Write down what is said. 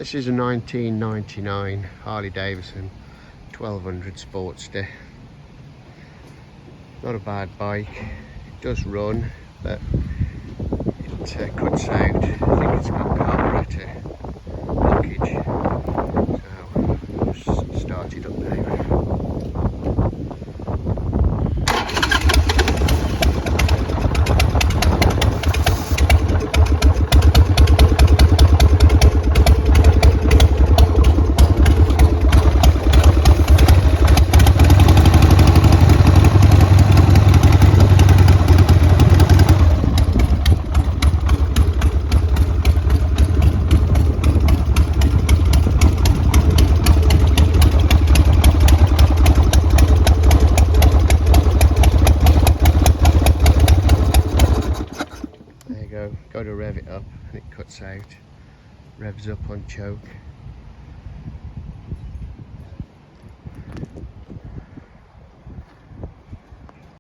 This is a 1999 Harley Davidson 1200 Sportster. Not a bad bike. It does run, but it cuts out. I think it's got carburetor blockage. So I'll just start it up now. Go to rev it up and it cuts out, revs up on choke.